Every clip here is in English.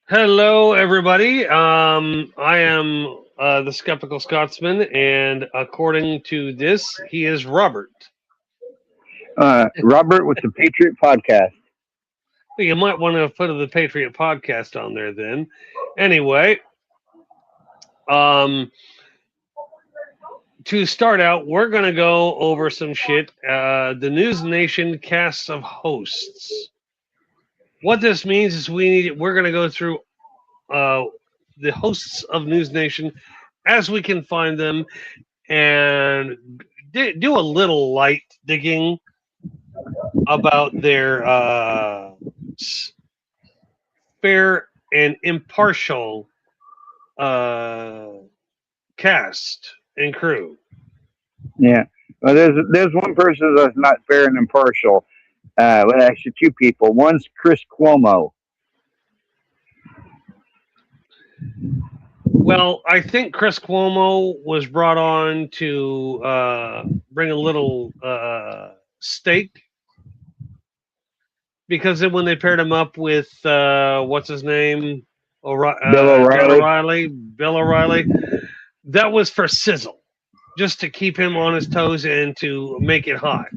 Hello, everybody. I am the Skeptical Scotsman, and according to this, he is Robert. Robert with the Patriot Podcast. You might want to put the Patriot Podcast on there then. Anyway, um, to start out, we're going to go over some shit. The News Nation cast of hosts. What this means is we're going to go through uh, the hosts of News Nation as we can find them and do a little light digging about their fair and impartial uh, cast and crew. Yeah. Well, there's one person that's not fair and impartial. Well, actually, two people. One's Chris Cuomo. Well, I think Chris Cuomo was brought on to bring a little stake because then when they paired him up with what's his name, Bill O'Reilly, that was for sizzle, just to keep him on his toes and to make it hot.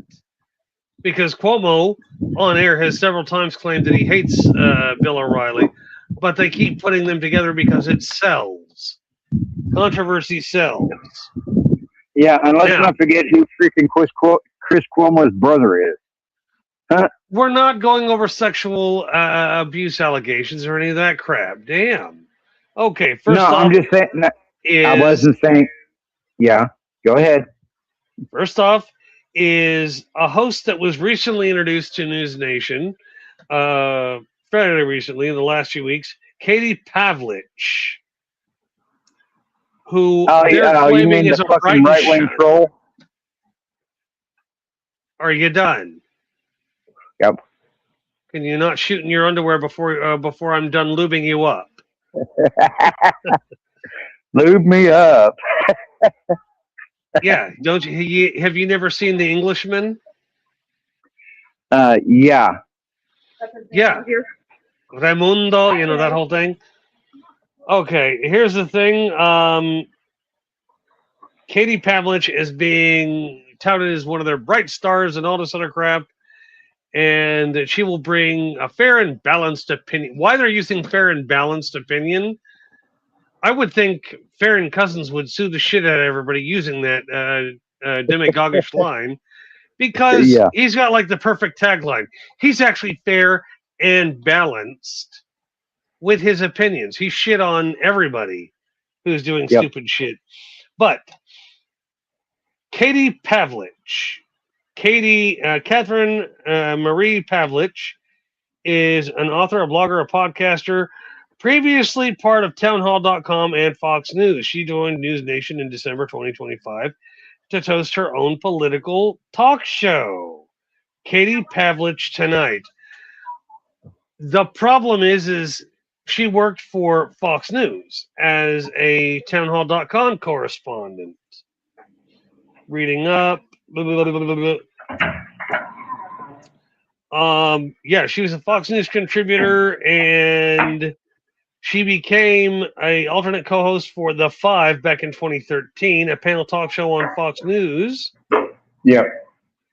Because Cuomo on air has several times claimed that he hates Bill O'Reilly, but they keep putting them together because it sells. Controversy sells. Yeah, and let's not forget who freaking Chris Cuomo's brother is. Huh? We're not going over sexual abuse allegations or any of that crap. Damn. Okay, first off. No, I'm just saying. I wasn't saying. Yeah, go ahead. First off, is a host that was recently introduced to News Nation, fairly recently in the last few weeks, Katie Pavlich, who they're claiming is a right-wing troll. Are you done? Yep. Can you not shoot in your underwear before I'm done lubing you up? Lube me up. Yeah, don't you? Have you never seen The Englishman? Yeah. Yeah. Raimundo, you know that whole thing. Okay, here's the thing. Katie Pavlich is being touted as one of their bright stars and all this other crap, and that she will bring a fair and balanced opinion. Why they're using fair and balanced opinion? I would think Farron Cousins would sue the shit out of everybody using that demagogish line because he's got like the perfect tagline. He's actually fair and balanced with his opinions. He shit on everybody who's doing stupid shit. But Katie Pavlich, Catherine Marie Pavlich, is an author, a blogger, a podcaster, previously part of townhall.com and Fox News. She joined News Nation in December 2025 to host her own political talk show, Katie Pavlich Tonight. The problem is she worked for Fox News as a townhall.com correspondent. Reading up. Blah, blah, blah, blah, blah. Yeah, she was a Fox News contributor, and she became an alternate co-host for The Five back in 2013, a panel talk show on Fox News. Yeah.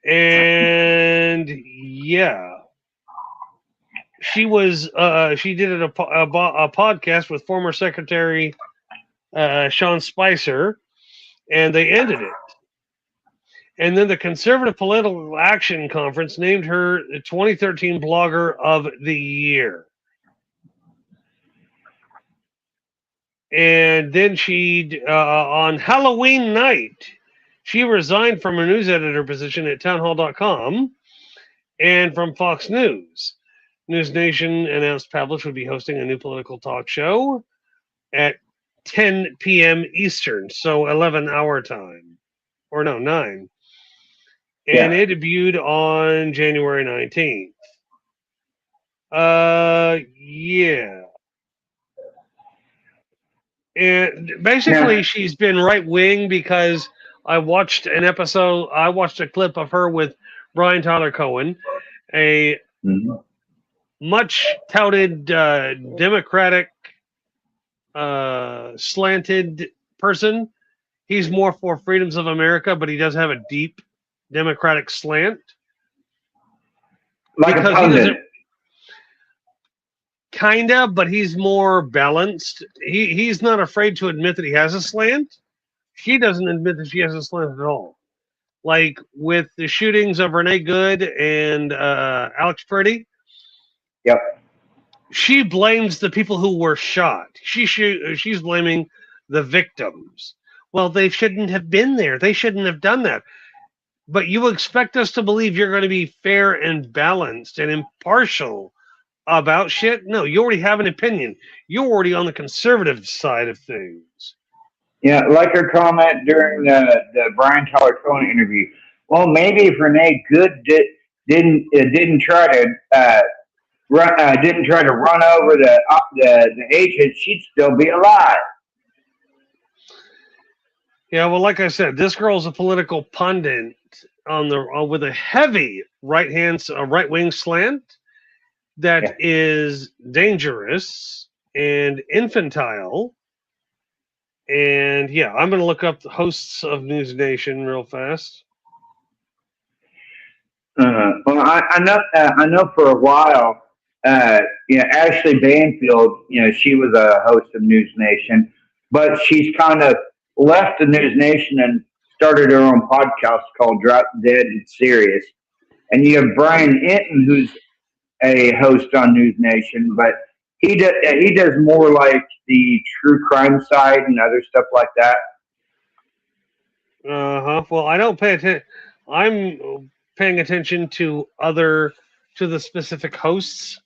And yeah, she was she did a podcast with former Secretary Sean Spicer, and they ended it. And then the Conservative Political Action Conference named her the 2013 Blogger of the Year. And then she, on Halloween night, she resigned from her news editor position at townhall.com and from Fox News. News Nation announced Pavlich would be hosting a new political talk show at 10 p.m. Eastern, so 11 our time. Or no, 9. And it debuted on January 19th. Yeah. And basically, she's been right wing because I watched a clip of her with Brian Tyler Cohen, a much touted Democratic slanted person. He's more for freedoms of America, but he does have a deep Democratic slant Like a because he doesn't pundit. kinda, but he's more balanced. He's not afraid to admit that he has a slant. She doesn't admit that she has a slant at all. Like with the shootings of Renee Good and Alex Purdy, Yep. she blames the people who were shot. She's blaming the victims. Well, they shouldn't have been there. They shouldn't have done that. But you expect us to believe you're going to be fair and balanced and impartial about shit? No, you already have an opinion. You're already on the conservative side of things. Yeah, like her comment during the Brian Tyler Cohen interview. Well, maybe if Renee Good didn't try to didn't try to run over the agent, she'd still be alive. Yeah, well, like I said, this girl's a political pundit on the with a heavy right wing slant that Yeah. is dangerous and infantile. And yeah, I'm going to look up the hosts of News Nation real fast. Well, I know for a while, Ashley Banfield, she was a host of News Nation, but she's kind of left the News Nation and started her own podcast called Drop Dead and Serious. And you have Brian Enton, who's a host on News Nation, but he does more like the true crime side and other stuff like that. Well, I don't pay attention. I'm paying attention to the specific hosts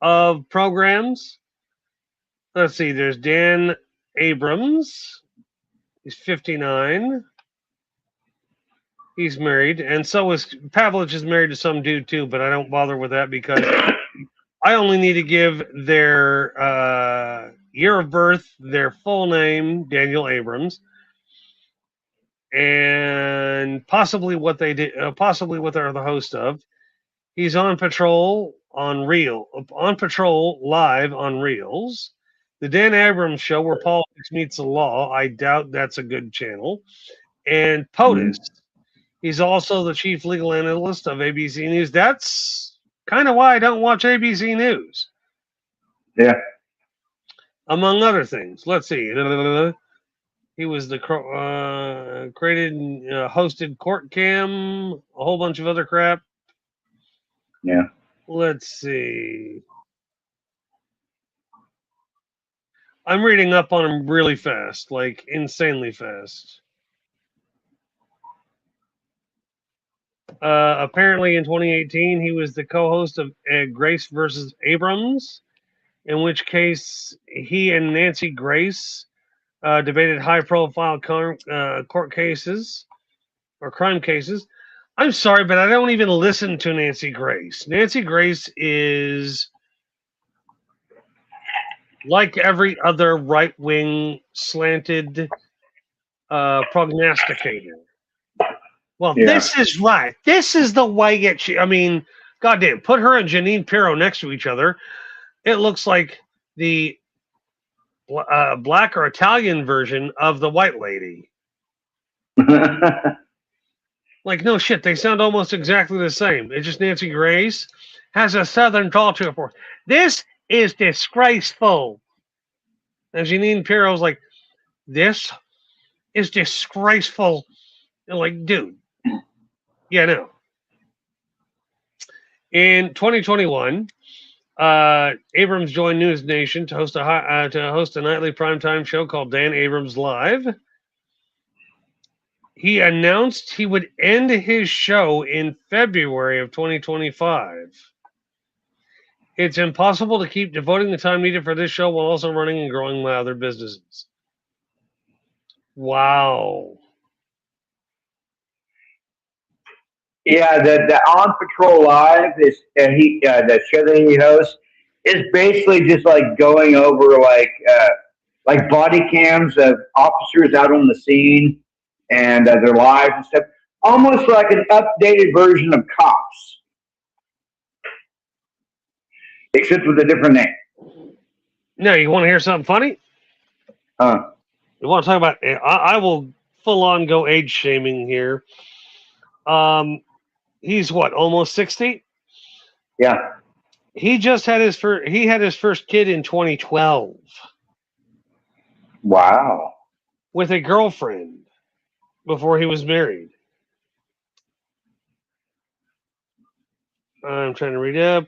of programs. Let's see. There's Dan Abrams. He's 59. He's married, and so is Pavlich is married to some dude too. But I don't bother with that because I only need to give their year of birth, their full name, Daniel Abrams, and possibly what they did, possibly what they're the host of. He's on patrol live on Reels. The Dan Abrams Show, where politics meets the law. I doubt that's a good channel. And POTUS. He's also the chief legal analyst of ABC News. That's kind of why I don't watch ABC News. Yeah. Among other things. Let's see. He was the created and hosted Court Cam, a whole bunch of other crap. Yeah. Let's see. I'm reading up on him really fast, like insanely fast. Apparently, in 2018, he was the co-host of Grace versus Abrams, in which case he and Nancy Grace debated high-profile court cases or crime cases. I'm sorry, but I don't even listen to Nancy Grace. Nancy Grace is like every other right-wing slanted prognosticator. Well, Yeah. this is right. This is the way it should. I mean, goddamn, put her and Janine Pirro next to each other. It looks like the black or Italian version of the white lady. Like, no shit, they sound almost exactly the same. It's just Nancy Grace has a southern drawl to it. This is disgraceful. And Janine Pirro's like, this is disgraceful. And like, dude. Yeah, no. In 2021, Abrams joined News Nation to host a nightly primetime show called Dan Abrams Live. He announced he would end his show in February of 2025. It's impossible to keep devoting the time needed for this show while also running and growing my other businesses. Wow. Yeah, the On Patrol Live is the show that he hosts is basically just like going over like body cams of officers out on the scene and their lives and stuff, almost like an updated version of Cops. except with a different name. Now, you want to hear something funny? Uh, You want to talk about? I will full on go age shaming here. Um, he's what, almost 60? yeah. He just had his first. He had his first kid in 2012 Wow. with a girlfriend before he was married. I'm trying to read up.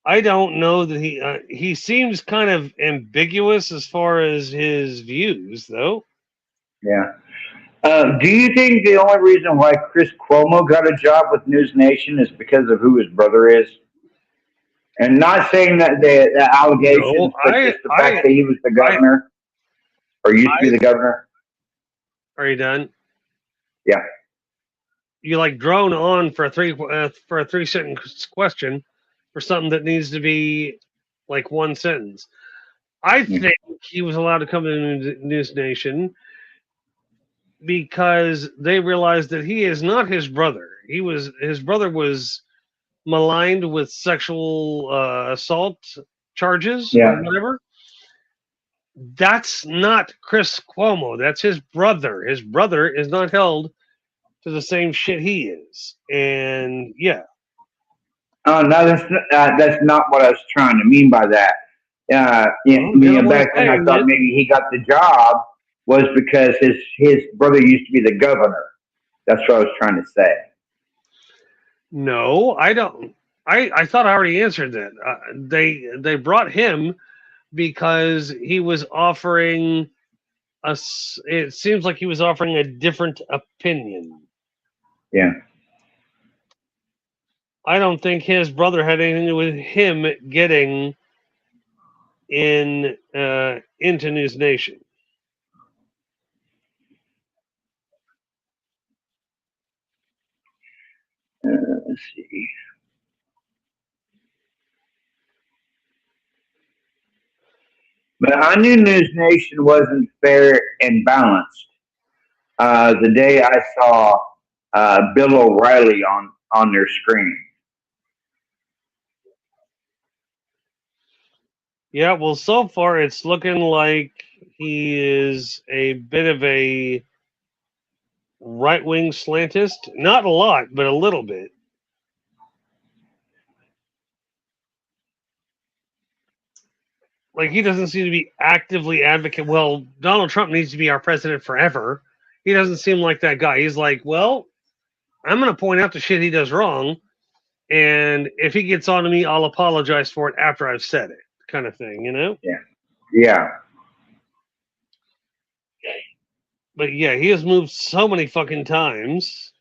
I don't know that he seems kind of ambiguous as far as his views, though. Yeah. Do you think the only reason why Chris Cuomo got a job with News Nation is because of who his brother is? And not saying that the No, allegations, but just the fact that he was the I, governor or used to be I. the governor. Are you done? Yeah. You like drone on for a 3 sentence question for something that needs to be like one sentence. I Mm. think he was allowed to come to News Nation because they realized that he is not his brother. His brother was maligned with sexual assault charges or Yeah. whatever. That's not Chris Cuomo. That's his brother. His brother is not held to the same shit he is. And yeah, Oh no, that's not what I was trying to mean by that. Yeah, well, you're the one back then I saying thought it. maybe he got the job was because his brother used to be the governor. That's what I was trying to say. No, I don't. I thought I already answered that. They brought him because he was offering us. It seems like he was offering a different opinion. Yeah. I don't think his brother had anything to do with him getting into News Nation. Let's see. But I knew News Nation wasn't fair and balanced. The day I saw Bill O'Reilly on their screen. Yeah, well, so far it's looking like he is a bit of a right wing slantist. Not a lot, but a little bit. Like he doesn't seem to be actively advocate. Well, Donald Trump needs to be our president forever. He doesn't seem like that guy. He's like, well, I'm going to point out the shit he does wrong, and if he gets on to me, I'll apologize for it after I've said it, kind of thing, you know. Yeah. Yeah. But yeah, he has moved so many fucking times.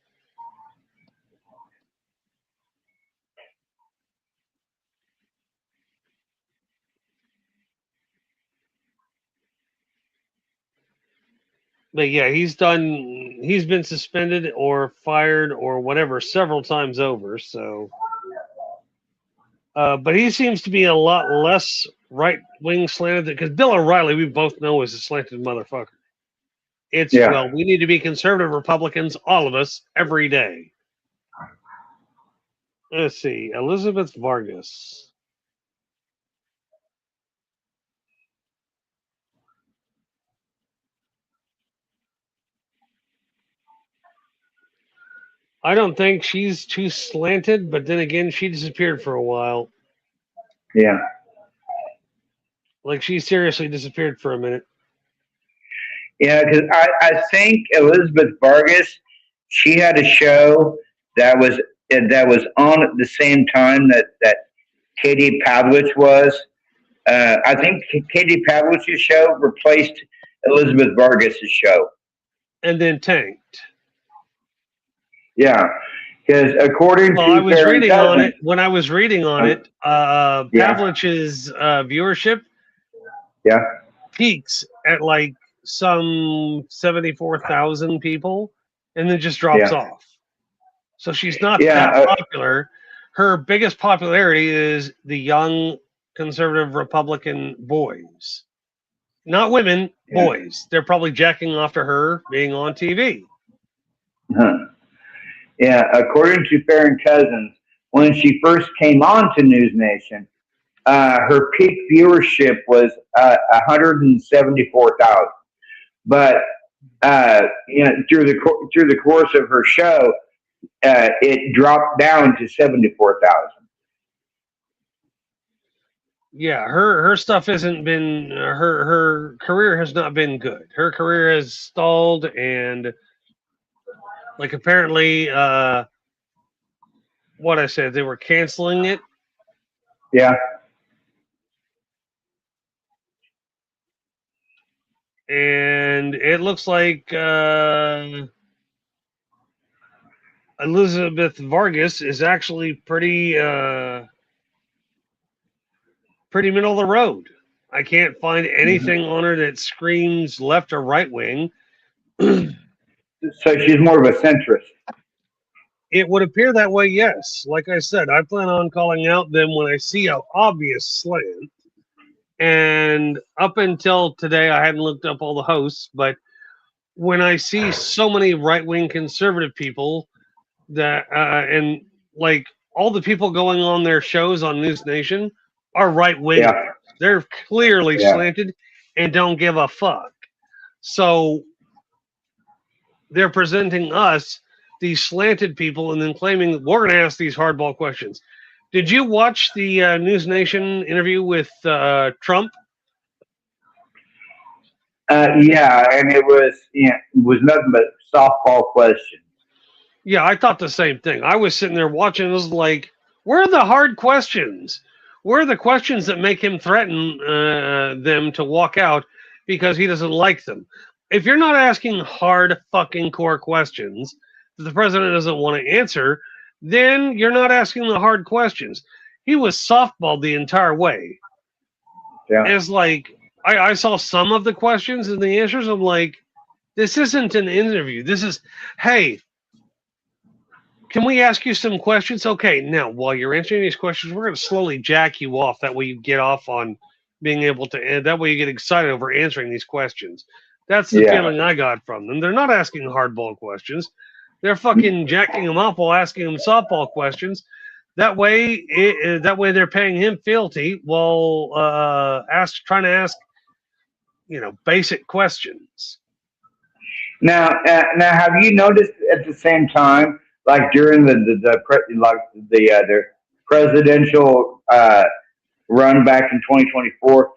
But yeah, he's been suspended or fired or whatever several times over. So, but he seems to be a lot less right wing slanted because Bill O'Reilly, we both know, is a slanted motherfucker. It's Yeah. well, we need to be conservative Republicans, all of us, every day. Let's see, Elizabeth Vargas. I don't think she's too slanted, but then again, she disappeared for a while. Yeah. Like she seriously disappeared for a minute. Yeah, because I think Elizabeth Vargas, she had a show that was on at the same time that Katie Pavlich was. I think Katie Pavlich's show replaced Elizabeth Vargas's show. And then tanked. Yeah, because according Well, I to was Fair and reading on Cousin, it. When I was reading on it, yeah, Pavlich's viewership yeah, peaks at like some 74,000 people and then just drops yeah, off. So she's not yeah, that popular. Her biggest popularity is the young conservative Republican boys. Not women, yeah. boys. They're probably jacking off to her being on TV. Huh. Yeah, according to Fair and Cousins, when she first came on to News Nation, her peak viewership was 174,000. But through the course of her show, it dropped down to 74,000. Yeah, her stuff hasn't been her career has not been good. Her career has stalled, and like apparently what I said, they were canceling it. Yeah. And it looks like Elizabeth Vargas is actually pretty middle of the road. I can't find anything on her that screams left or right wing. So she's more of a centrist. It would appear that way, yes. Like I said, I plan on calling out them when I see an obvious slant. And up until today, I hadn't looked up all the hosts, but when I see so many right wing conservative people that, and like all the people going on their shows on News Nation are right wing. Yeah. They're clearly Yeah. slanted and don't give a fuck. So they're presenting us, these slanted people, and then claiming that we're going to ask these hardball questions. Did you watch the News Nation interview with Trump? Yeah, and it was nothing but softball questions. Yeah, I thought the same thing. I was sitting there watching. It was like, where are the hard questions? Where are the questions that make him threaten them to walk out because he doesn't like them? If you're not asking hard fucking core questions that the president doesn't want to answer, then you're not asking the hard questions. He was softballed the entire way. Yeah. It's like I saw some of the questions and the answers. I'm like, this isn't an interview. This is, hey, can we ask you some questions? Okay, now while you're answering these questions, we're going to slowly jack you off. That way you get off on being able to. That way you get excited over answering these questions. That's the feeling I got from them. They're not asking hardball questions. They're fucking jacking them up while asking them softball questions. That way, they're paying him fealty while trying to ask, basic questions. Now, have you noticed at the same time, like during the presidential run back in 2024,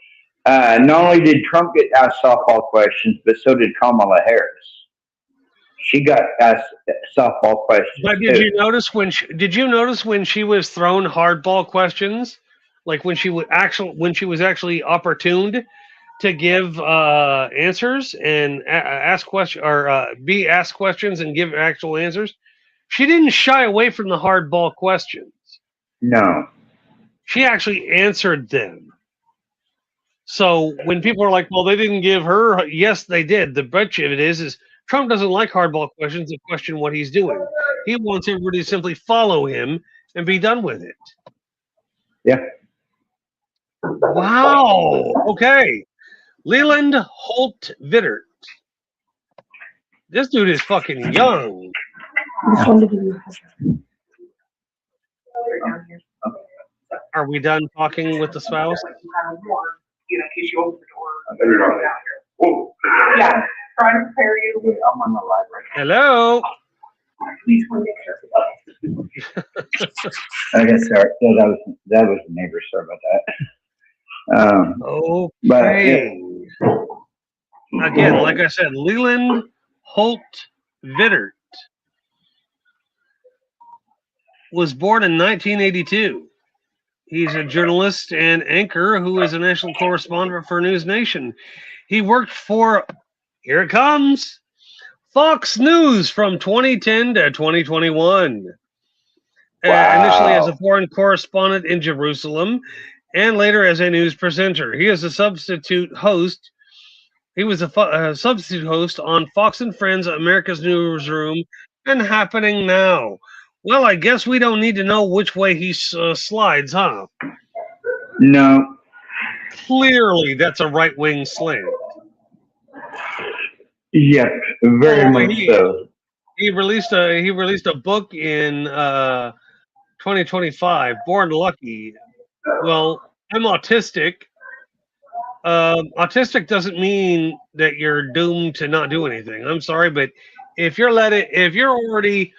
not only did Trump get asked softball questions, but so did Kamala Harris. She got asked softball questions. But did you notice when she was thrown hardball questions, like when she was actually opportuned to give answers and ask questions or be asked questions and give actual answers? She didn't shy away from the hardball questions. No. She actually answered them. So when people are like, well, they didn't give her, yes, they did. The bunch of it is Trump doesn't like hardball questions that question what he's doing. He wants everybody to simply follow him and be done with it. Yeah. Wow. Okay. Leland Holt Vittert. This dude is fucking young. Are we done talking with the spouse? Yeah, trying to prepare you. I'm on the library. Hello. Please want to make sure. I guess sorry. Yeah, that was the neighbor. Sorry about that. Okay. Again, like I said, Leland Holt Vittert was born in 1982. He's a journalist and anchor who is a national correspondent for News Nation. He worked for, here it comes, Fox News from 2010 to 2021. Wow. Initially as a foreign correspondent in Jerusalem and later as a news presenter. He is a substitute host. He was a substitute host on Fox and Friends, America's Newsroom, and Happening Now. Well, I guess we don't need to know which way he slides, huh? No. Clearly, that's a right-wing slant. Yep, very much so. He released a book in 2025. Born lucky. Well, I'm autistic. Autistic doesn't mean that you're doomed to not do anything. I'm sorry, but if you're already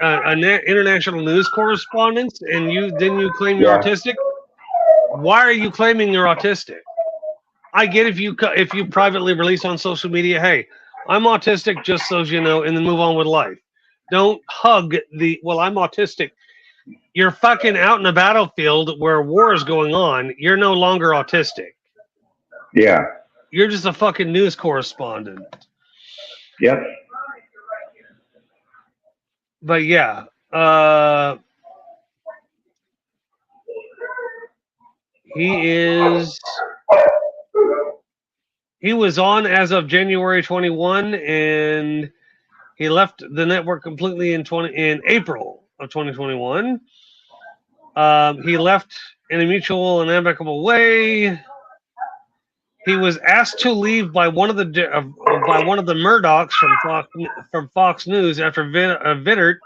international news correspondent and you claim you're Yeah. autistic, why are you claiming you're autistic? I get if you privately release on social media, hey, I'm autistic, just so you know, and then move on with life. Don't hug the well, I'm autistic. You're fucking out in a battlefield where war is going on. You're no longer autistic. Yeah. You're just a fucking news correspondent. Yep. But yeah, he is. He was on as of January 21, and he left the network completely in April of 2021. He left in a mutual and amicable way. He was asked to leave by one of the Murdochs from Fox News after Vittert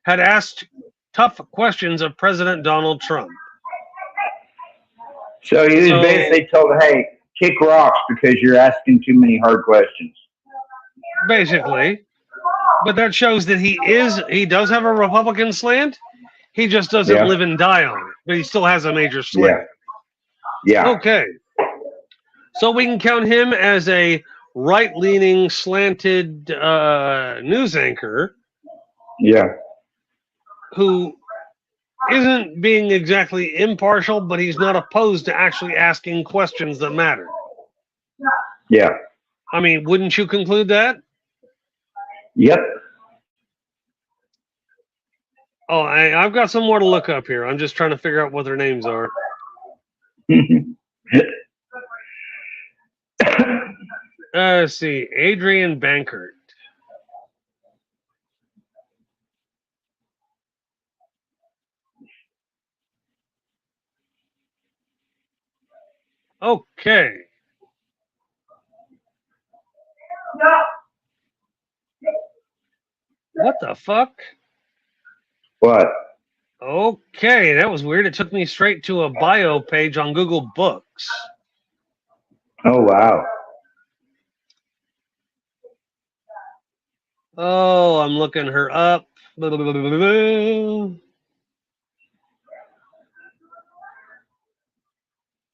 had asked tough questions of President Donald Trump. So he was So basically told, "Hey, kick rocks because you're asking too many hard questions." basically, but that shows that he does have a Republican slant. He just doesn't Yeah. live and die on it, but he still has a major Yeah. slant. Yeah. Okay, so we can count him as a right-leaning, slanted news anchor Yeah. who isn't being exactly impartial, but he's not opposed to actually asking questions that matter. Yeah. I mean, wouldn't you conclude that? Yep. Oh, I've got some more to look up here. I'm just trying to figure out what their names are. Let's see. Adrian Bankert. Okay. What the fuck? What? Okay, that was weird. It took me straight to a bio page on Google Books. Oh wow. Oh, I'm looking her up.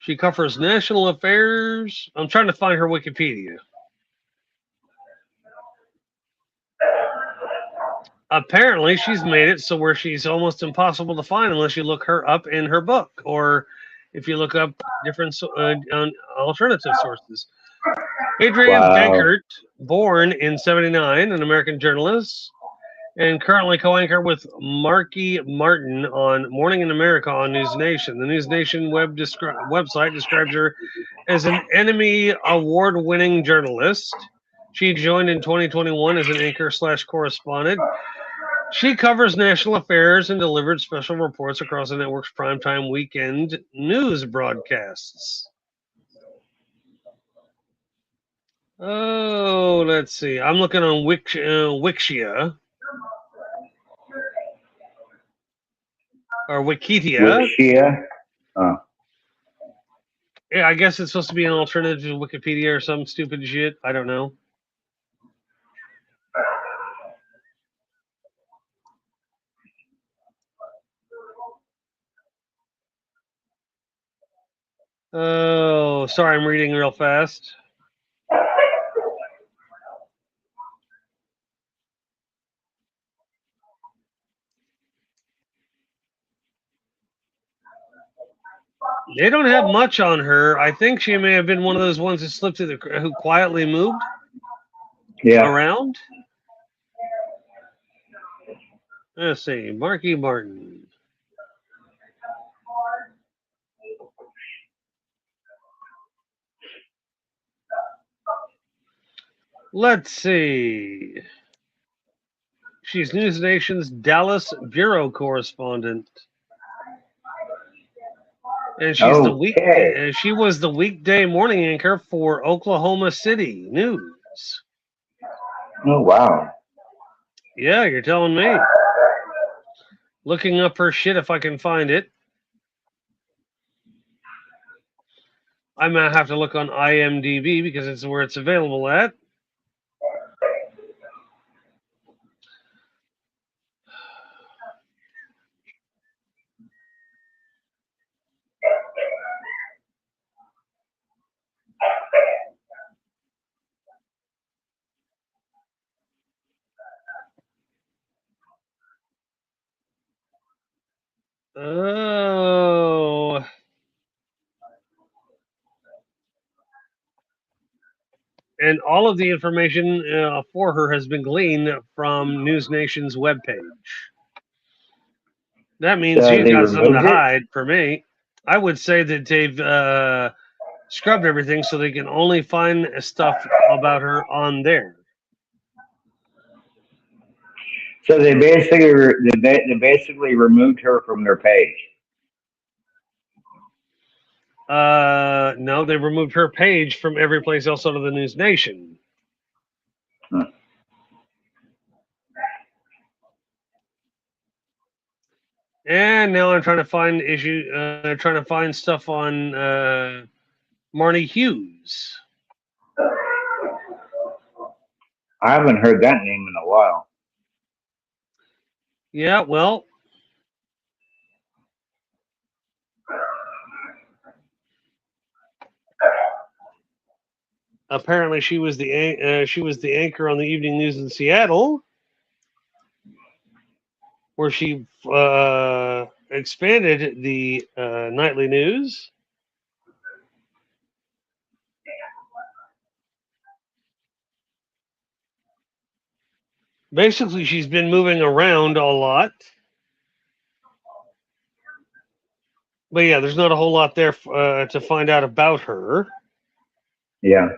She covers national affairs. I'm trying to find her Wikipedia. Apparently, she's made it so where she's almost impossible to find unless you look her up in her book or if you look up different alternative sources. Adrian Wow. Bankert, born in '79, an American journalist, and currently co-anchor with Marky Martin on Morning in America on News Nation. The News Nation website describes her as an Emmy award-winning journalist. She joined in 2021 as an anchor/correspondent. She covers national affairs and delivered special reports across the network's primetime weekend news broadcasts. Oh, let's see. I'm looking on Wixia or Wikipedia. Wixia. Oh. Yeah, I guess it's supposed to be an alternative to Wikipedia or some stupid shit. I don't know. Oh, sorry, I'm reading real fast. They don't have much on her. I think she may have been one of those ones that slipped through who quietly moved around. Let's see, Marky Martin. Let's see. She's News Nation's Dallas bureau correspondent. And she was the weekday morning anchor for Oklahoma City News. Oh wow. Yeah, you're telling me. Looking up her shit if I can find it. I might have to look on IMDb because it's where it's available at. Oh. And all of the information for her has been gleaned from News Nation's webpage. That means So she's they got something to removed it? hide for me. I would say that they've scrubbed everything so they can only find stuff about her on there. So they basically removed her from their page. No, they removed her page from every place else out of the News Nation. Huh. And now I'm trying to find trying to find stuff on Marnie Hughes. I haven't heard that name in a while. Yeah, well, apparently she was the anchor on the evening news in Seattle, where she expanded the nightly news. Basically, she's been moving around a lot. But yeah, there's not a whole lot there to find out about her. Yeah.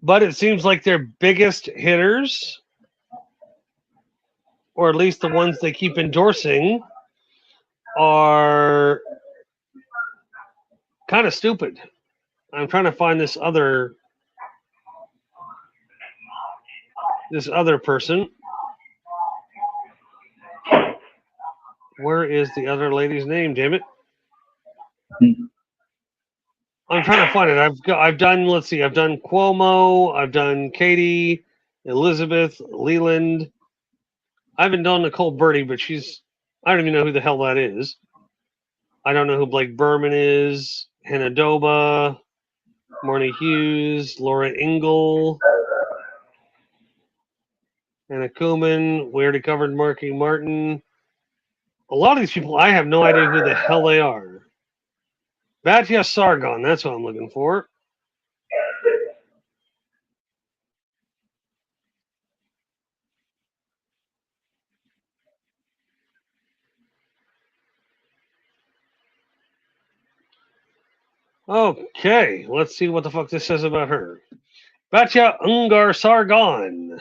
But it seems like their biggest hitters, or at least the ones they keep endorsing, are kind of stupid. I'm trying to find this other person. Where is the other lady's name? Damn it! I'm trying to find it. I've done. Let's see. I've done Cuomo. I've done Katie, Elizabeth, Leland. I haven't done Nicole Bertie, but I don't even know who the hell that is. I don't know who Blake Berman is. Hannah Doba, Marnie Hughes, Laura Ingle, Anna Kuhlman. We already covered Marky Martin. A lot of these people, I have no idea who the hell they are. Batya Sargon, that's what I'm looking for. Okay, let's see what the fuck this says about her. Batya Ungar Sargon.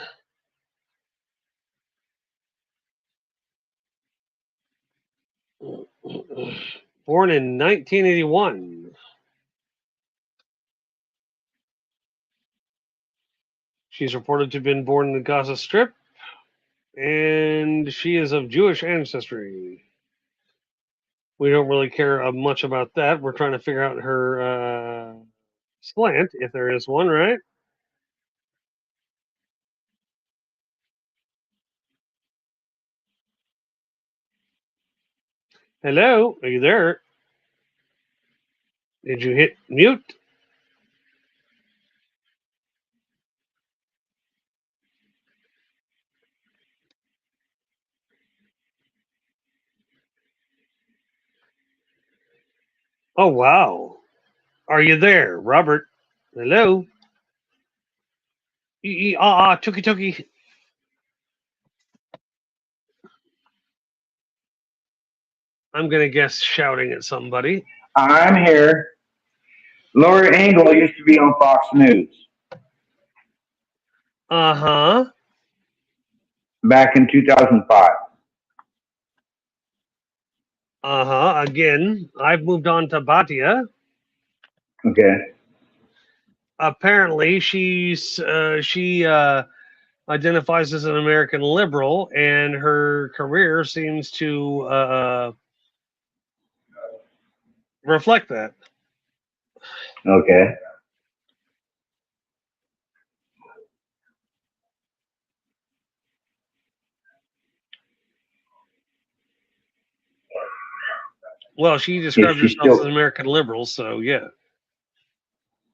Born in 1981. She's reported to have been born in the Gaza Strip, and she is of Jewish ancestry. We don't really care much about that. We're trying to figure out her slant, if there is one, right? Hello, are you there? Did you hit mute? Oh, wow. Are you there, Robert? Hello? Tookie Tookie. I'm going to guess shouting at somebody. I'm here. Laura Ingle used to be on Fox News Uh-huh. back in 2005. Uh-huh. Again, I've moved on to Batia. Okay. Apparently, she identifies as an American liberal, and her career seems to reflect that. Okay. Well, she Is describes she herself as still an American liberal, so yeah.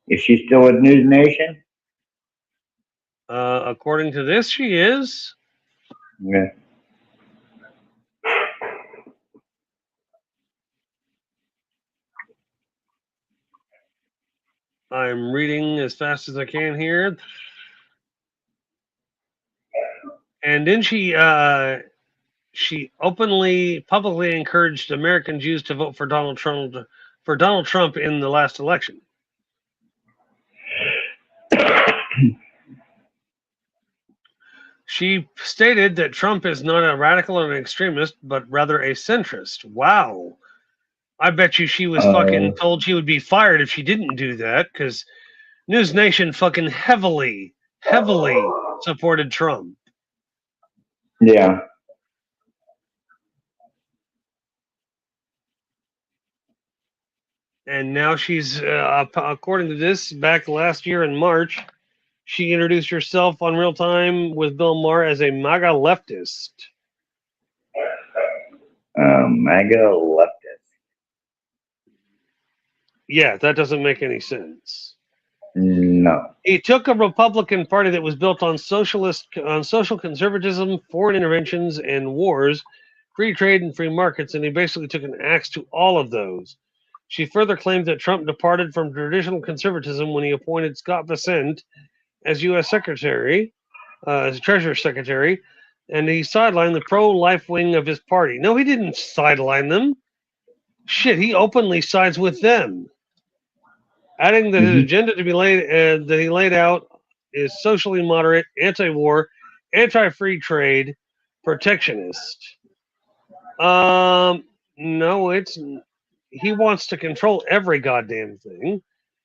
is she still with News Nation? According to this, she is. Yeah. I'm reading as fast as I can here. And then she openly, publicly encouraged American Jews to vote for Donald Trump in the last election. She stated that Trump is not a radical or an extremist, but rather a centrist. Wow. I bet you she was fucking Uh, told she would be fired if she didn't do that, because News Nation fucking heavily supported Trump. yeah. And now she's, according to this, back last year in March, she introduced herself on Real Time with Bill Maher as a MAGA leftist. MAGA leftist. Yeah, that doesn't make any sense. No. He took a Republican Party that was built on social conservatism, foreign interventions, and wars, free trade and free markets, and he basically took an axe to all of those. She further claimed that Trump departed from traditional conservatism when he appointed Scott Bessent as U.S. Secretary, as Treasury Secretary, and he sidelined the pro-life wing of his party. No, he didn't sideline them. Shit, he openly sides with them, adding that his Hmm. agenda to be that he laid out is socially moderate, anti-war, anti-free trade, protectionist. No, it's he wants to control every goddamn thing.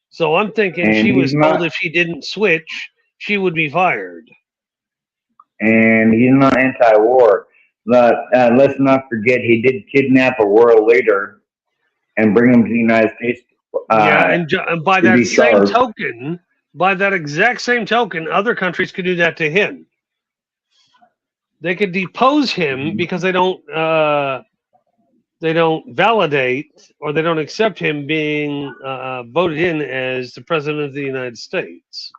So I'm thinking And she he's was told not. if she didn't switch, she would be fired. And he's not anti-war. But let's not forget he did kidnap a world leader and bring him to the United States Yeah, uh, and by to that be same charged. token, by that exact same token, other countries could do that to him. They could depose him Mhm. because they don't validate or they don't accept him being voted in as the president of the United States.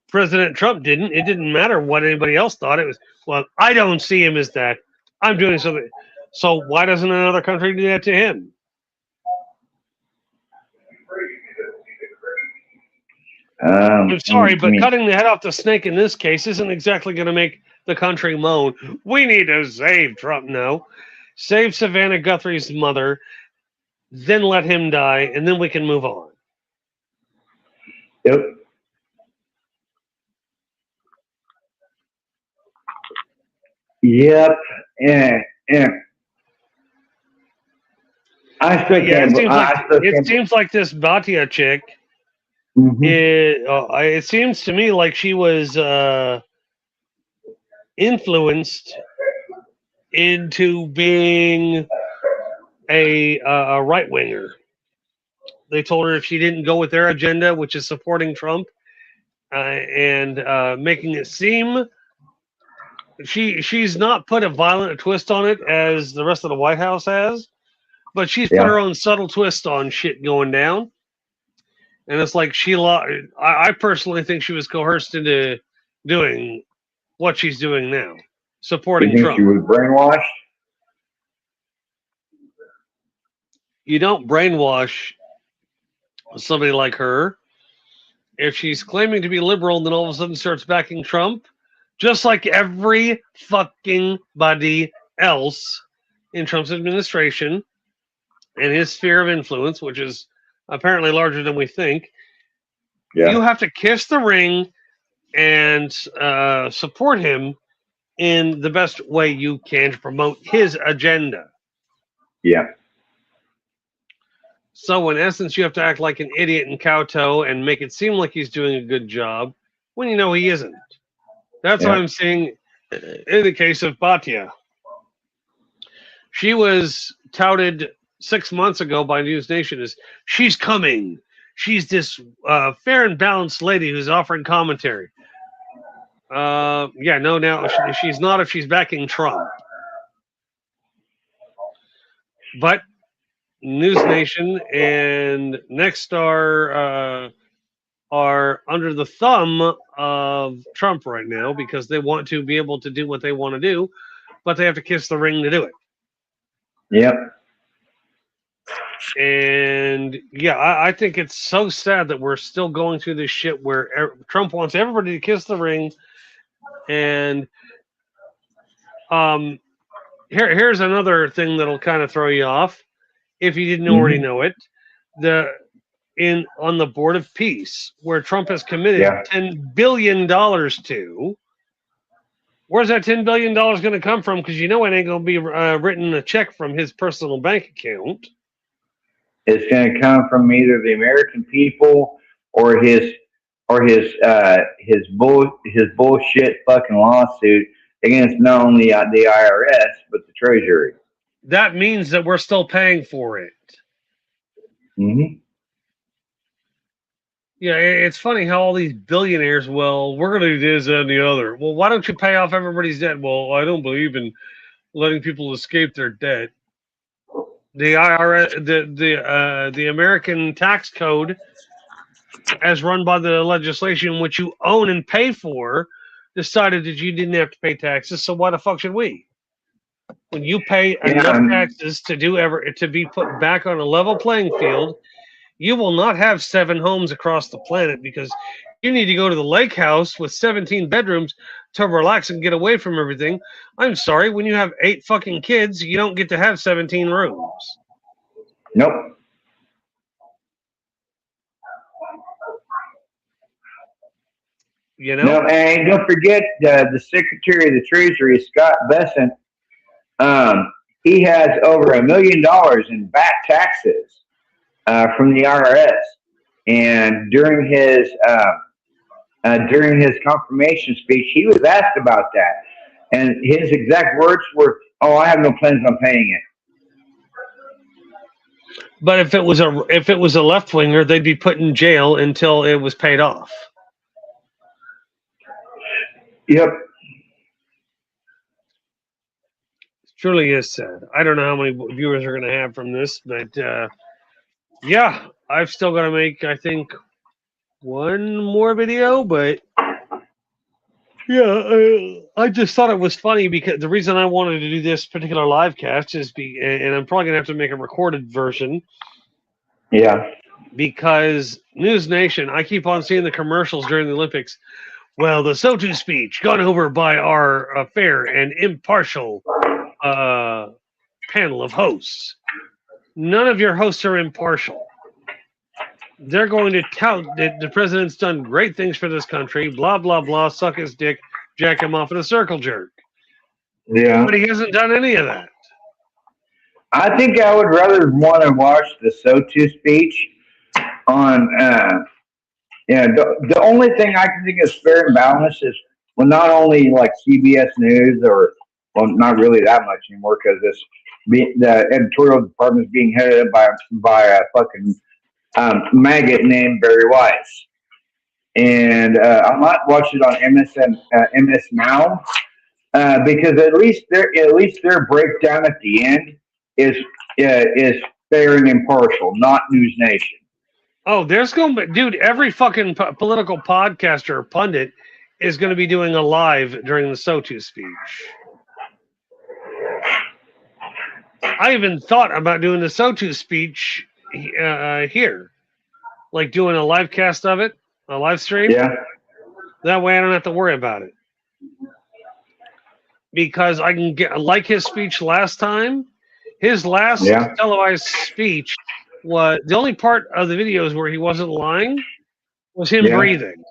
President Trump didn't. It didn't matter what anybody else thought. It was, well, I don't see him as that. I'm doing something. So why doesn't another country do that to him? I'm sorry, I but mean, cutting the head off the snake in this case isn't exactly going to make the country moan. We need to save Trump. No. Save Savannah Guthrie's mother, then let him die, and then we can move on. yep. Yep. And, and I But still yeah, can't. I still it can't. seems like this Batia chick. Mm-hmm. It seems to me like she was influenced into being a right winger. They told her if she didn't go with their agenda, which is supporting Trump and making it seem she's not put a violent twist on it as the rest of the White House has, but she's put Yeah. her own subtle twist on shit going down. And it's like I personally think she was coerced into doing what she's doing now, You supporting think she Trump. was brainwashed? You don't brainwash somebody like her. If she's claiming to be liberal, then all of a sudden starts backing Trump, just like every fucking body else in Trump's administration and his sphere of influence, which is apparently larger than we think. You Yeah. have to kiss the ring and support him in the best way you can to promote his agenda. Yeah. So, in essence, you have to act like an idiot and kowtow and make it seem like he's doing a good job when you know he isn't. That's what Yeah. I'm saying in the case of Batya. She was touted 6 months ago by News Nation as she's coming. She's this fair and balanced lady who's offering commentary. Yeah, no, now she's not if she's backing Trump. But News Nation and Nexstar are under the thumb of Trump right now because they want to be able to do what they want to do, but they have to kiss the ring to do it. Yep. And yeah, I think it's so sad that we're still going through this shit where Trump wants everybody to kiss the ring. And here's another thing that'll kind of throw you off if you didn't already know it. On the Board of Peace, where Trump has committed $10 billion to. Where's that $10 billion going to come from? Because you know it ain't going to be written a check from his personal bank account. It's going to come from either the American people or his bullshit fucking lawsuit against not only the IRS but the Treasury. That means that we're still paying for it. Mm-hmm. Yeah, it's funny how all these billionaires, well, we're going to do this and the other. Well, why don't you pay off everybody's debt? Well, I don't believe in letting people escape their debt. The IRS, the American tax code, as run by the legislation which you own and pay for, decided that you didn't have to pay taxes. So why the fuck should we? When you pay enough taxes to be put back on a level playing field, you will not have 7 homes across the planet because you need to go to the lake house with 17 bedrooms to relax and get away from everything. I'm sorry, when you have 8 fucking kids, you don't get to have 17 rooms. Nope. You know? No, and don't forget the Secretary of the Treasury, Scott Bessent. He has over $1 million in back taxes from the IRS, and during his confirmation speech, he was asked about that, and his exact words were, "Oh, I have no plans on paying it." But if it was a left winger, they'd be put in jail until it was paid off. Yep. It truly is sad. I don't know how many viewers are going to have from this, but yeah, I've still got to make, I think, one more video, but yeah, I just thought it was funny because the reason I wanted to do this particular live cast is and I'm probably going to have to make a recorded version. Yeah. Because News Nation, I keep on seeing the commercials during the Olympics. Well, the SOTU speech gone over by our fair and impartial panel of hosts. None of your hosts are impartial. They're going to tout that the president's done great things for this country, blah, blah, blah, suck his dick, jack him off in a circle jerk. Yeah. But he hasn't done any of that. I think I would rather want to watch the SOTU speech on, the only thing I can think is fair and balanced is, well, not only like CBS News or, well, not really that much anymore because the editorial department is being headed up by a fucking maggot named Barry Weiss. And I might watch it on MS Now because at least their breakdown at the end is fair and impartial, not News Nation. Oh, there's going to be, dude, every fucking political podcaster or pundit is going to be doing a live during the SOTU speech. I even thought about doing the SOTU speech here. Like doing a live cast of it, a live stream. Yeah. That way I don't have to worry about it. Because I can get, like his speech last time, his last televised speech was, the only part of the videos where he wasn't lying was him breathing.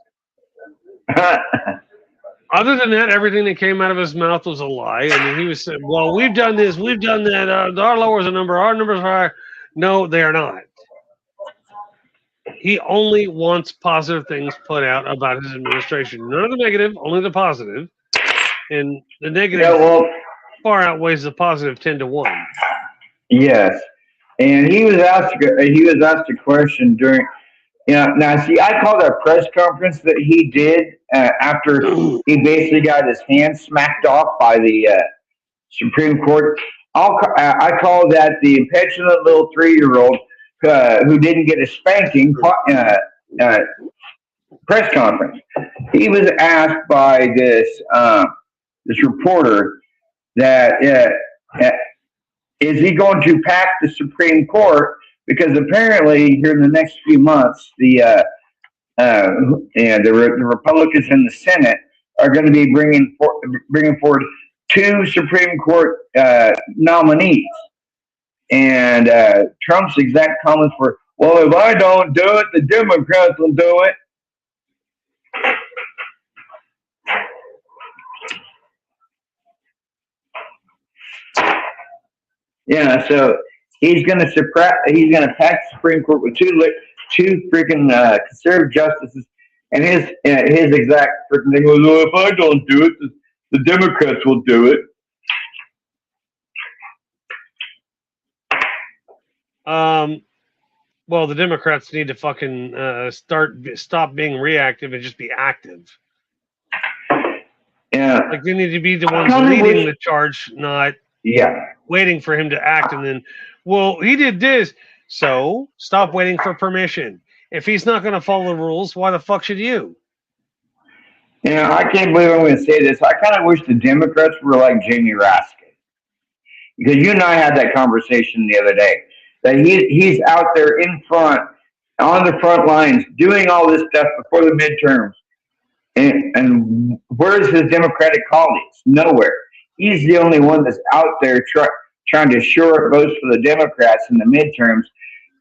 Other than that, everything that came out of his mouth was a lie. I mean, he was saying, well, we've done this, we've done that, our lowers a number, our numbers are higher. No, they are not. He only wants positive things put out about his administration. None of the negative, only the positive. And the negative Yeah, well, far outweighs the positive 10 to 1. yes. And he was asked a question during, now see, I call that press conference that he did after he basically got his hand smacked off by the Supreme Court. I call that the impetuous little 3-year-old who didn't get a spanking uh, press conference. He was asked by this reporter that is he going to pack the Supreme Court, because apparently here in the next few months the Republicans in the Senate are going to be bringing forward 2 Supreme Court nominees. And Trump's exact comments were, "Well, if I don't do it, the Democrats will do it." Yeah, so he's going to suppress. He's going to pack the Supreme Court with two freaking conservative justices, and his exact freaking thing was, "Well, if I don't do it, the Democrats will do it." Well, the Democrats need to fucking stop being reactive and just be active. Yeah, Like they need to be the ones leading the charge, not waiting for him to act and then, well, he did this, so stop waiting for permission. If he's not going to follow the rules, why the fuck should you? I can't believe I'm going to say this. I kind of wish the Democrats were like Jamie Raskin, because you and I had that conversation the other day. That he's out there in front, on the front lines, doing all this stuff before the midterms. And where's his Democratic colleagues? Nowhere. He's the only one that's out there trying to shore up votes for the Democrats in the midterms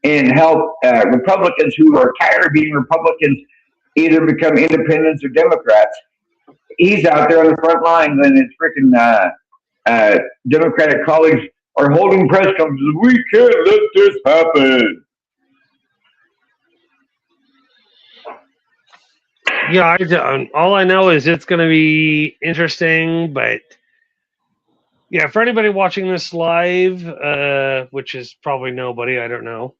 and help Republicans who are tired of being Republicans either become independents or Democrats. He's out there on the front lines, and his freaking Democratic colleagues are holding press conferences. We can't let this happen. Yeah, all I know is it's going to be interesting, but yeah, for anybody watching this live, which is probably nobody, I don't know.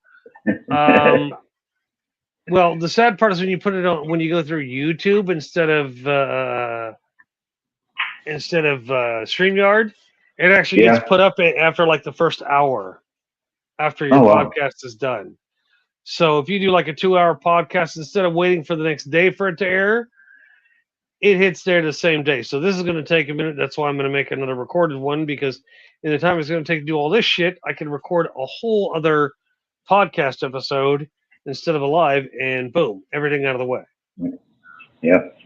Well, the sad part is when you put it on, when you go through YouTube instead of StreamYard, it actually gets put up after like the first hour after your podcast is done. So if you do like a 2-hour podcast, instead of waiting for the next day for it to air, it hits there the same day. So this is going to take a minute. That's why I'm going to make another recorded one, because in the time it's going to take to do all this shit, I can record a whole other podcast episode instead of a live, and boom, everything out of the way. Yep.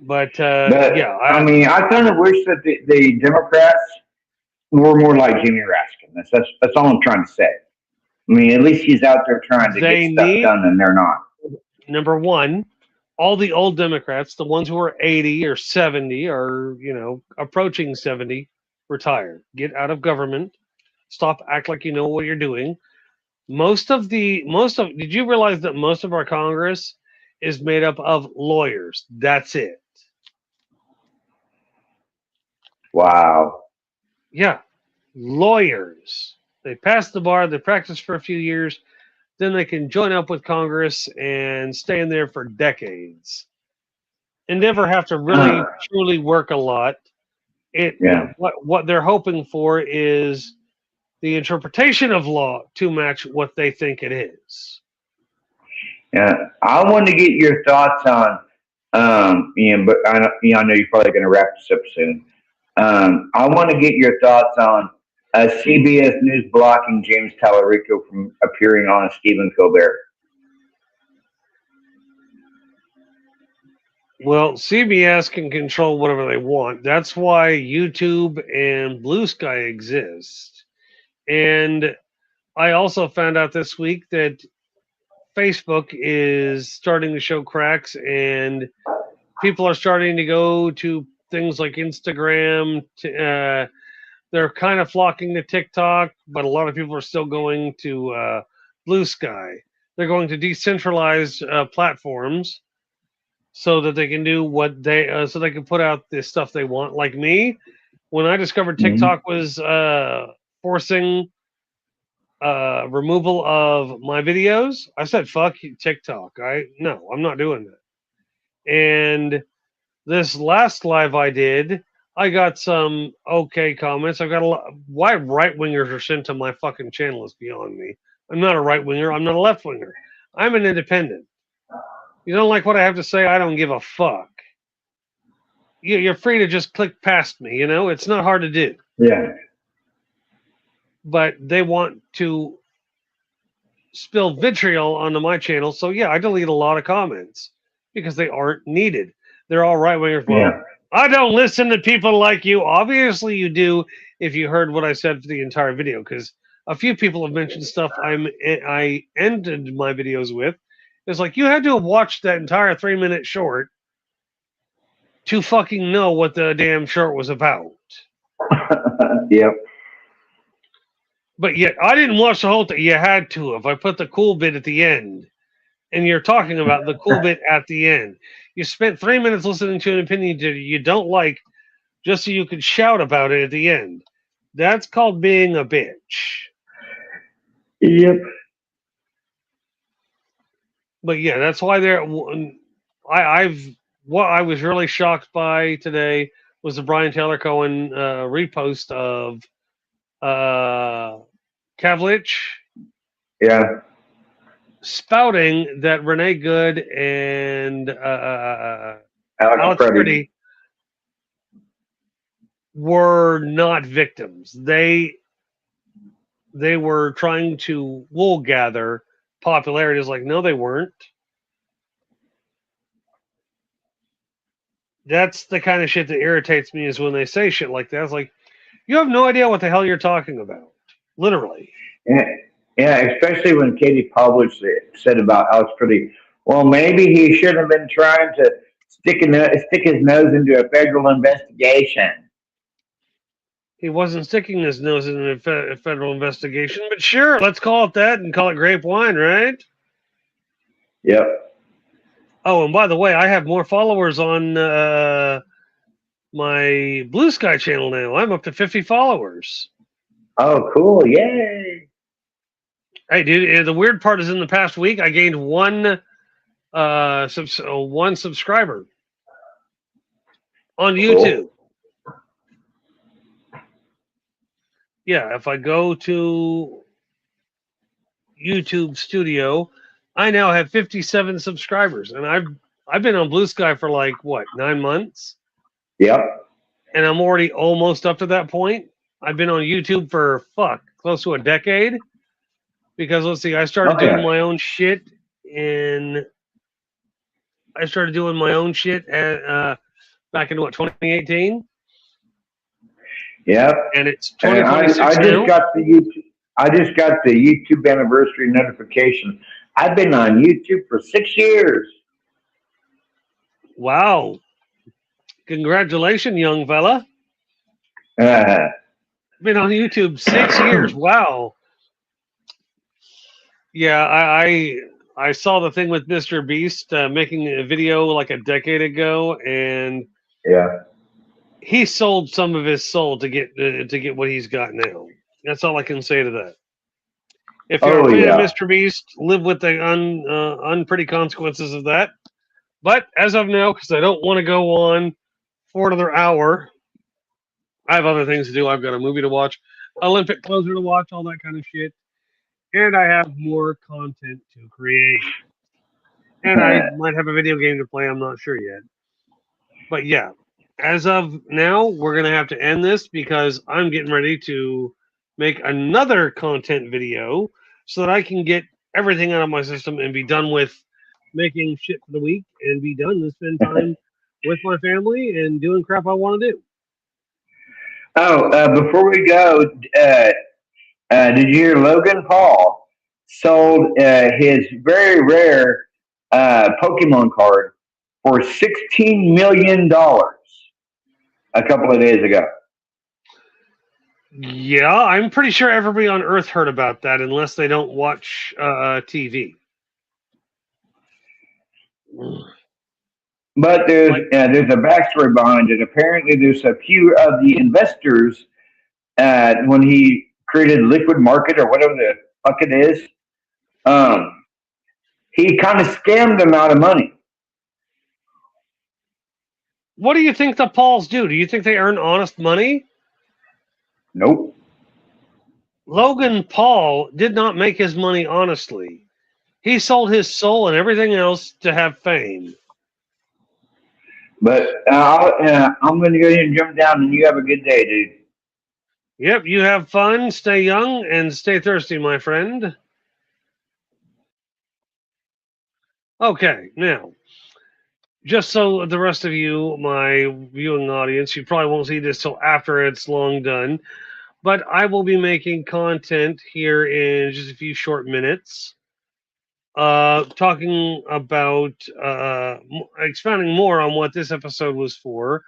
But yeah, I mean, I kind of wish that the Democrats were more like Jimmy Raskin. That's all I'm trying to say. I mean, at least he's out there trying to get stuff done, and they're not. Number one, all the old Democrats, the ones who are 80 or 70 or, approaching 70, retire. Get out of government. Stop act like you know what you're doing. Did you realize that most of our Congress is made up of lawyers? That's it. Wow. Yeah. Lawyers. They pass the bar, they practice for a few years, then they can join up with Congress and stay in there for decades and never have to really truly work a lot. What they're hoping for is the interpretation of law to match what they think it is. Yeah, I want to get your thoughts on, Ian, but I know you're probably going to wrap this up soon. I want to get your thoughts on CBS News blocking James Tallarico from appearing on Stephen Colbert. Well, CBS can control whatever they want. That's why YouTube and Blue Sky exist. And I also found out this week that Facebook is starting to show cracks, and people are starting to go to things like Instagram. They're kind of flocking to TikTok, but a lot of people are still going to Blue Sky. they're going to decentralize platforms so that they can do what so they can put out the stuff they want. Like me, when I discovered Mhm. TikTok was forcing removal of my videos, I said, "Fuck you, TikTok." I'm not doing that. And this last live I did, I got some okay comments. I've got a lot. Why right wingers are sent to my fucking channel is beyond me. I'm not a right winger. I'm not a left winger. I'm an independent. You don't like what I have to say? I don't give a fuck. You're free to just click past me. It's not hard to do. Yeah. But they want to spill vitriol onto my channel, so yeah, I delete a lot of comments because they aren't needed. They're all right wingers. Well, Yeah. I don't listen to people like you. Obviously, you do if you heard what I said for the entire video, because a few people have mentioned stuff I ended my videos with. It's like you had to have watched that entire 3-minute short to fucking know what the damn short was about. Yep. But yet, I didn't watch the whole thing. You had to have. I put the cool bit at the end, and you're talking about the cool bit at the end. You spent 3 minutes listening to an opinion that you don't like just so you could shout about it at the end. That's called being a bitch. Yep. But yeah, that's why I've what I was really shocked by today was the Brian Taylor Cohen repost of Kavlich Yeah. spouting that Renee Good and Alex Alex Preddy. Pretty were not victims. They were trying to wool gather popularity. It's like, no, they weren't. That's the kind of shit that irritates me is when they say shit like that. It's like, you have no idea what the hell you're talking about. Literally. Yeah. Yeah. Especially when Katie Publish said about Alex Pretty. Well, maybe he should have been trying to stick his nose into a federal investigation. He wasn't sticking his nose in a federal investigation, but sure, let's call it that and call it grape wine, right? Yep. Oh, and by the way, I have more followers on my Blue Sky channel now. I'm up to 50 followers. Oh, cool. Yay. Hey, dude, the weird part is in the past week, I gained one subscriber on YouTube. Cool. Yeah, if I go to YouTube Studio, I now have 57 subscribers, and I've been on Blue Sky for like what 9 months, Yep. and I'm already almost up to that point. I've been on YouTube for close to a decade because let's see, I started Oh, doing yeah. my own shit in I started doing my own shit at back in 2018, Yep. and it's And I 2026 just now. got the YouTube. I just got the YouTube anniversary notification. I've been on YouTube for 6 years. Wow! Congratulations, young fella. Uh, Been on YouTube 6 years. Wow. Yeah, I saw the thing with Mr. Beast making a video like a decade ago, and yeah. he sold some of his soul to get what he's got now. That's all I can say to that. If you're a Oh fan of yeah. Mr. Beast, live with the unpretty consequences of that. But as of now, because I don't want to go on for another hour, I have other things to do. I've got a movie to watch, Olympic closer to watch, all that kind of shit, and I have more content to create. And I might have a video game to play. I'm not sure yet. But yeah, as of now, we're going to have to end this because I'm getting ready to make another content video so that I can get everything out of my system and be done with making shit for the week and be done and spend time with my family and doing crap I want to do. Oh, before we go, did you hear Logan Paul sold his very rare Pokemon card for $16 million a couple of days ago? Yeah, I'm pretty sure everybody on Earth heard about that unless they don't watch TV. But there's a backstory behind it. Apparently, there's a few of the investors when he created Liquid Market or whatever the fuck it is. Um, he kind of scammed them out of money. What do you think the Pauls do? Do you think they earn honest money? Nope. Logan Paul did not make his money honestly. He sold his soul and everything else to have fame. But I'm going to go ahead and jump down, and you have a good day, dude. Yep, you have fun, stay young, and stay thirsty, my friend. Okay, now, just so the rest of you, my viewing audience, you probably won't see this till after it's long done, but I will be making content here in just a few short minutes, talking about expounding more on what this episode was for,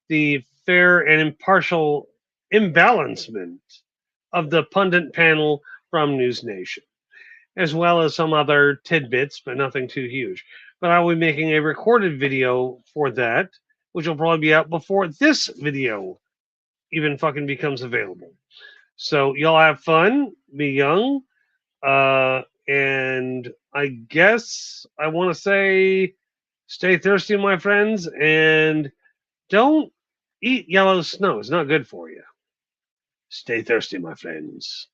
the fair and impartial imbalancement of the pundit panel from News Nation, as well as some other tidbits, but nothing too huge. But I will be making a recorded video for that, which will probably be out before this video even fucking becomes available. So y'all have fun, be young, and I guess I want to say stay thirsty, my friends, and don't eat yellow snow. It's not good for you. Stay thirsty, my friends.